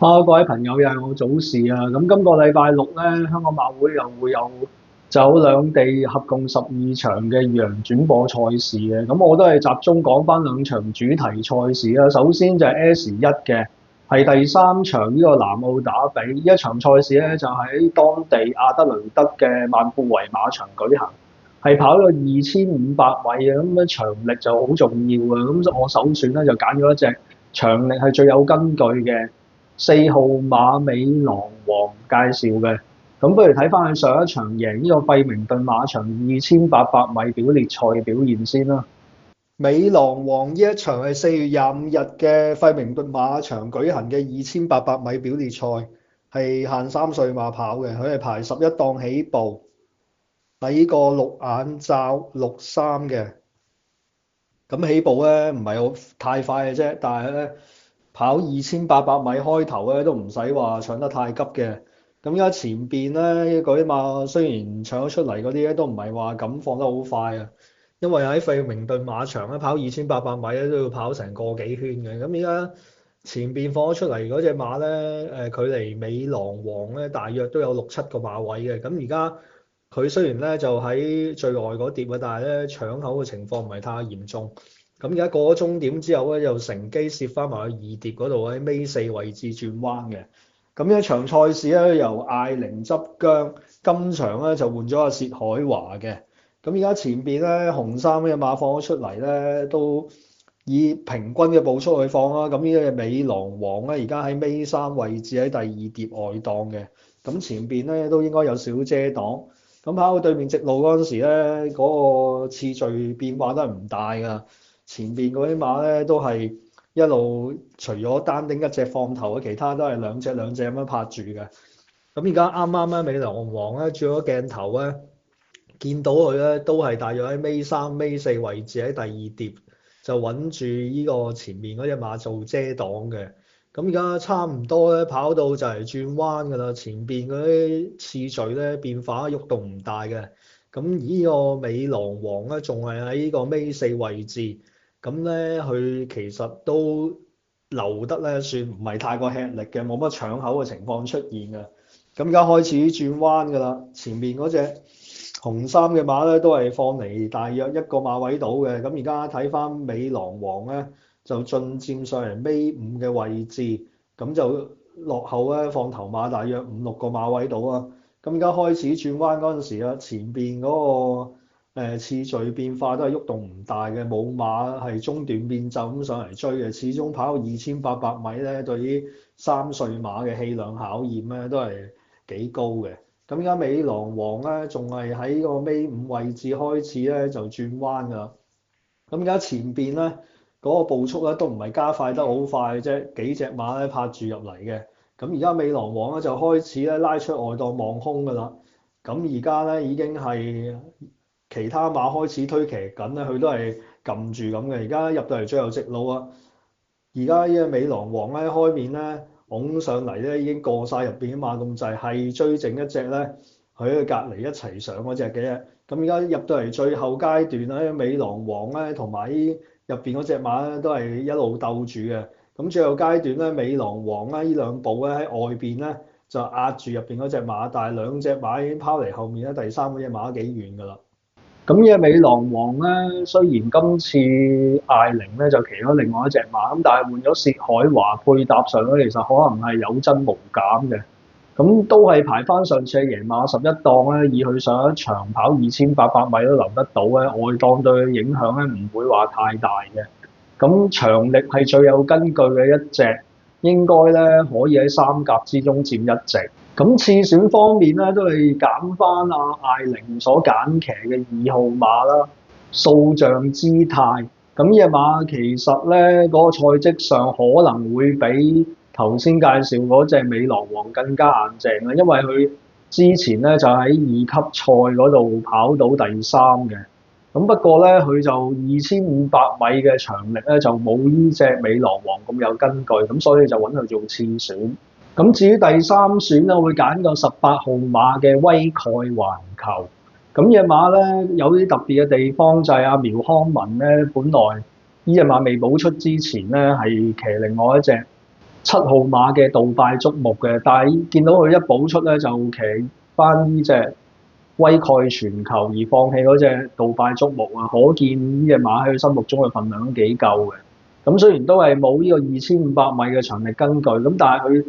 各位朋友又係我早市啊！咁今個禮拜六咧，香港馬會又會有走兩地合共12場嘅二陽轉播賽事嘅。咁我都係集中講翻兩場主題賽事啦。首先就係 S1嘅，係第三場呢個南澳打比。呢一場賽事咧就喺當地亞德雷德嘅萬富圍馬場舉行，係跑咗2500米嘅。咁咧場力就好重要啊！咁我首選咧就揀咗一隻場力係最有根據嘅。4號馬美狼王介紹嘅，咁不如睇翻佢上一場贏呢個費明頓馬場2800米表列賽嘅表現先啦。美狼王呢一場係4月25日嘅費明頓馬場舉行嘅2800米表列賽，係限3歲馬跑嘅，佢係排11檔起步，喺個綠眼罩63嘅。咁起步咧唔係好太快嘅啫，但係咧跑2800米開頭咧都唔使話搶得太急嘅。咁而家前邊咧嗰啲馬雖然搶咗出嚟嗰啲咧都唔係話咁放得好快啊，因為喺費明頓馬場咧跑2800米咧都要跑成個幾圈嘅。咁而家前邊放咗出嚟嗰隻馬咧，距離美狼王咧大約都有6、7個馬位嘅。咁而家佢雖然咧就喺最外嗰碟啊，但係咧搶口嘅情況唔係太嚴重。咁而家過咗終點之後咧，又乘機攝翻埋去二碟嗰度喺尾四位置轉彎嘅。咁呢一場賽事咧由艾靈執韁，今場咧就換咗阿薛海華嘅。咁而家前邊咧紅衫嘅馬放咗出嚟咧，都以平均嘅步速去放啦。咁呢隻美狼王咧而家喺尾三位置喺第二碟外檔嘅。咁前邊咧都應該有少遮擋。咁跑到對面直路嗰陣時咧，嗰個次序變化都係唔大㗎。前邊嗰啲馬咧都係一路除咗單丁一隻放頭嘅，其他都係兩隻咁樣拍住嘅。咁而家啱啱咧美狼王咧轉咗鏡頭咧，見到佢咧都係大約喺尾三、尾四位置喺第二碟，就揾住呢個前面嗰隻馬做遮擋嘅。咁而家差唔多咧，跑到就嚟轉彎㗎啦。前邊嗰啲次序咧變化喐動唔大嘅。咁呢個美狼王咧仲係喺呢個尾四位置。咁咧佢其實都留得咧算唔係太過吃力嘅，冇乜搶口嘅情況出現嘅。咁而家開始轉彎㗎啦。前面嗰隻紅衫嘅馬咧都係放嚟大約一個馬位到嘅。咁而家睇翻美狼王咧，就進佔上嚟尾五嘅位置，咁就落後咧放頭馬大約5、6個馬位到啊。咁而家開始轉彎嗰陣時啦，前邊嗰個次序變化都係喐動唔大嘅，冇馬係中段變奏咁上嚟追嘅。始終跑2800米咧，對於3歲馬嘅氣量考驗咧都係幾高嘅。咁而家美狼王咧仲係喺個尾五位置開始咧就轉彎㗎啦。咁而家前邊咧嗰個步速咧都唔係加快得好快嘅啫，幾隻馬咧拍住入嚟嘅。咁而家美狼王咧就開始咧拉出外檔望空㗎啦。咁而家咧已經係其他馬開始推騎緊咧，佢都係撳住咁嘅。而家入到嚟最後直路啊！而家呢個美狼王咧開面咧拱上嚟咧已經過晒入邊啲馬咁滯，係追剩一隻咧，佢喺隔離一齊上嗰隻嘅啫。咁而家入到嚟最後階段咧，美狼王咧同埋入邊嗰隻馬咧都係一路鬥住嘅。咁最後階段咧，美狼王咧呢兩步咧喺外邊咧就壓住入邊嗰隻馬，但係兩隻馬已經拋離後面咧，第三嗰隻馬幾遠㗎啦。咁呢隻美狼王咧，雖然今次艾靈咧就騎咗另外一隻馬，咁但係換咗薛海華配搭上咧，其實可能係有增無減嘅。咁都係排翻上次嘅贏馬11檔咧，以佢上一場跑2800米都留得到咧，外檔對佢影響咧唔會話太大嘅。咁長力係最有根據嘅一隻，應該咧可以喺三甲之中佔一席。咁次選方面咧，都係揀翻阿艾靈所揀騎嘅2號馬啦，數象姿態。咁呢隻馬其實咧嗰個賽績上可能會比頭先介紹嗰隻美狼王更加硬淨啊，因為佢之前咧就喺2級賽嗰度跑到第三嘅。咁不過咧，佢就2500米嘅長力咧就冇呢隻美狼王咁有根據，咁所以就揾佢做次選。咁至於第三選咧，我會揀個18號馬嘅威蓋環球。咁呢隻馬咧有啲特別嘅地方就係阿苗康文咧，本來呢隻馬未補出之前咧係騎另外一隻7號馬嘅杜拜矚目嘅，但係見到佢一補出咧就騎翻呢只威蓋全球而放棄嗰只杜拜矚目啊，可見呢只馬喺佢心目中嘅份量都幾夠嘅。咁雖然都係冇呢個2500米嘅長力根據，咁但係佢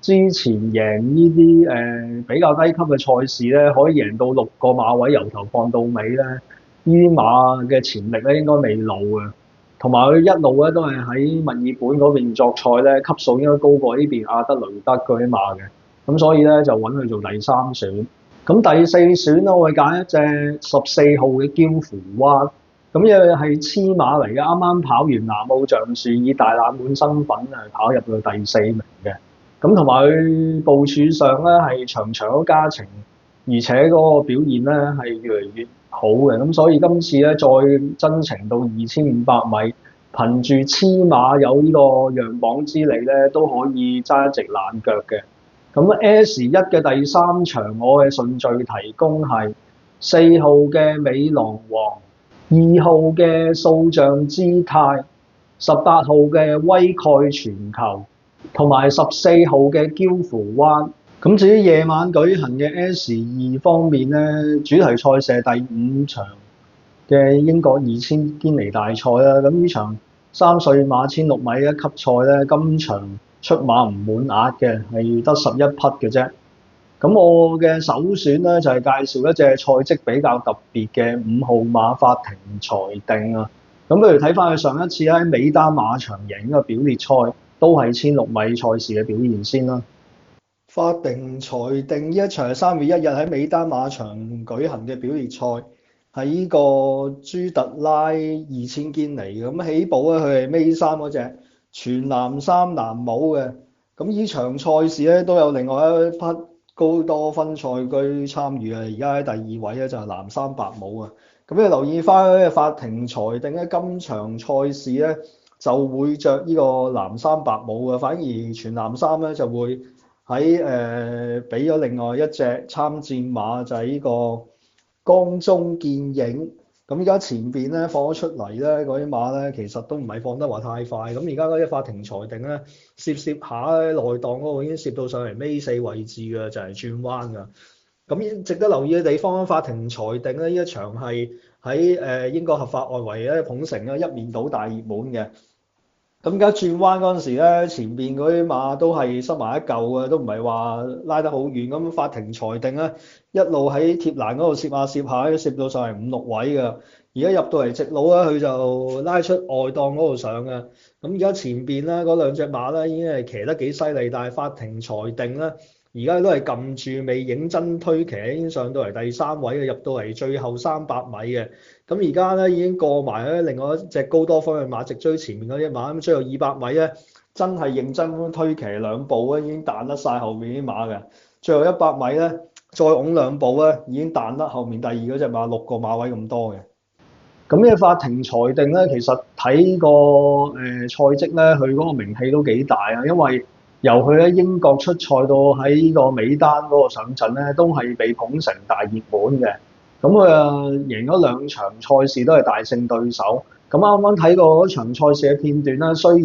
之前贏呢啲比較低級嘅賽事咧，可以贏到6個馬位由頭放到尾咧，呢啲馬嘅潛力咧應該未老嘅。同埋佢一路咧都係喺墨爾本嗰邊作賽咧，級數應該高過呢邊亞德雷德嗰啲馬嘅，咁所以咧就揾佢做第三選。咁第四選咧，我會揀一隻14號嘅驕芙娃，咁因為係黐馬嚟嘅，啱啱跑完南澳橡樹，以大冷門身份跑入到第4名嘅。咁同埋佢部署上咧係場場都加程，而且嗰個表現咧係越嚟越好嘅，咁所以今次咧再增程到2500米，憑住黐馬有呢個讓磅之利咧，都可以揸一隻冷腳嘅。咁 S1 嘅第3場，我嘅順序提供係4號嘅美狼王、2號嘅掃像姿態、18號嘅威蓋全球，同埋14號嘅驕芙娃。咁至於夜晚舉行嘅 S2 方面咧，主題賽事係第5場嘅英國2000堅尼大賽啦。咁呢場3歲馬16米一級賽咧，今場出馬唔滿額嘅，係得11匹嘅啫。咁我嘅首選咧就係介紹一隻賽績比較特別嘅5號馬法庭裁定啊。咁不如睇翻佢上一次喺美丹馬場贏嘅表列賽，都係1600米賽事嘅表現先啦。法庭裁定呢一場係3月1日喺美丹馬場舉行嘅表列賽，係呢個朱特拉2000堅尼。咁起步咧，佢係尾3嗰隻全藍衫藍帽嘅。咁呢場賽事咧都有另外一匹高多芬賽駒參與嘅，而家喺第2位咧就係藍衫白帽啊。咁你留意翻咧，法庭裁定咧今場賽事咧就會着呢個藍衫白帽嘅，反而全藍衫咧就會喺俾咗另外一隻參戰馬就係呢個江中見影。咁而家前邊咧放咗出嚟咧嗰啲馬咧，其實都唔係放得話太快。咁而家嗰啲法庭裁定咧，攝下咧內檔嗰度已經攝到上嚟尾4位置㗎，就係轉彎㗎。咁值得留意嘅地方，法庭裁定咧呢一場係喺英國合法外圍咧捧成咧一面倒大熱門嘅。咁而家轉彎嗰陣時咧，前邊嗰啲馬都係塞埋一嚿嘅，都唔係話拉得好遠。咁法庭裁定咧，一路喺貼欄嗰度攝下攝下，攝到上嚟5、6位嘅。而家入到嚟直路咧，佢就拉出外檔嗰度上嘅。咁而家前邊咧嗰兩隻馬咧已經係騎得幾犀利，但係法庭裁定咧，而家都係撳住未認真推騎，已經上到嚟第3位嘅，入到嚟最後300米嘅。咁而家咧已經過埋咧另外一隻高多芬嘅馬，直追前面嗰隻馬。咁最後200米咧，真係認真咁推騎2步咧，已經彈得晒後面啲馬嘅。最後100米咧，再拱2步咧，已經彈得後面第2嗰隻馬6個馬位咁多嘅。咁呢個法庭裁定咧，其實睇個賽績咧，佢嗰個名氣都幾大啊，因為由佢喺英國出賽到喺呢個美丹嗰個上陣咧，都係被捧成大熱門嘅。咁佢贏咗2場賽事都係大勝對手。咁啱啱睇過嗰場賽事嘅片段啦，雖然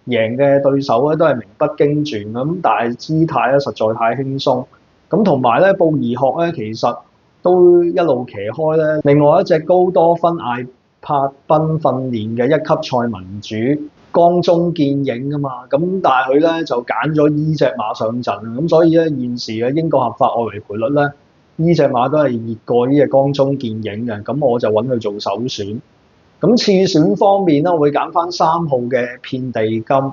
贏嘅對手咧都係名不經傳咁，但係姿態咧實在太輕鬆。咁同埋咧，布爾學咧其實都一路騎開咧，另外一隻高多芬艾柏賓訓練嘅1級賽民主江中見影啊嘛，咁但係佢咧就揀咗依隻馬上陣啊，咁所以咧現時嘅英國合法外圍賠率咧，依隻馬都係熱過依隻江中見影嘅，咁我就揾佢做首選。咁次選方面咧，我會揀翻3號嘅遍地金。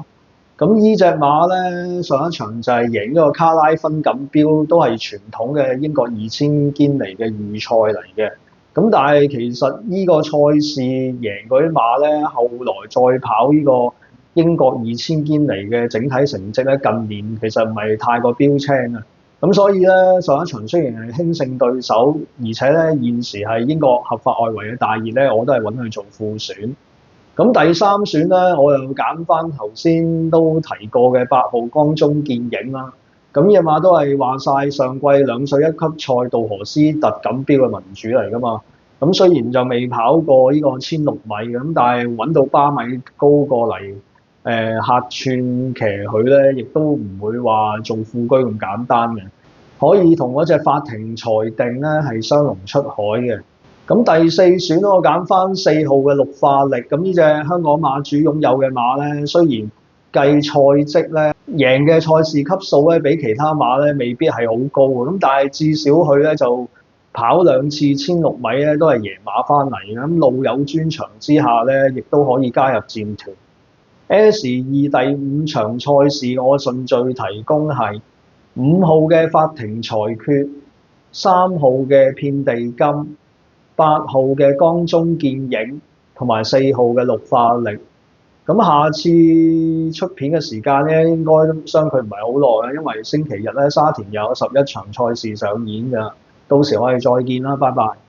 咁依隻馬咧上一場就係贏咗個卡拉芬錦標，都係傳統嘅英國2000堅尼嘅預賽嚟嘅。咁但係其實呢個賽事贏嗰啲馬咧，後來再跑呢個英國2000堅尼嘅整體成績咧，近年其實唔係太過標青啊。咁所以咧上一場雖然係輕勝對手，而且咧現時係英國合法外圍嘅大熱咧，我都係揾佢做副選。咁第3選咧，我又揀翻頭先都提過嘅8號江中見影啦。咁呢隻馬都係話晒上季2歲1級賽杜荷斯特錦標嘅民主嚟㗎嘛。咁雖然就未跑過呢個1600米咁，但係揾到巴米高過嚟客串騎佢咧，亦都唔會話做副車咁簡單嘅，可以同嗰隻法庭裁定咧係雙龍出海嘅。咁第四選我揀翻4號嘅綠化力，咁呢隻香港馬主擁有嘅馬咧，雖然計賽績咧贏嘅賽事級數咧比其他馬咧未必係好高嘅，咁但係至少佢咧就跑2次1600米咧都係贏馬翻嚟嘅，咁路有專長之下咧，亦都可以加入戰團。S2第5場賽事我順序提供係5號嘅法庭裁決、3號嘅遍地金、8號嘅江中見影同埋4號嘅綠化力。咁下次出片嘅時間咧，應該相距唔係好耐嘅，因為星期日咧沙田有11場賽事上演㗎。到時我哋再見啦，拜拜。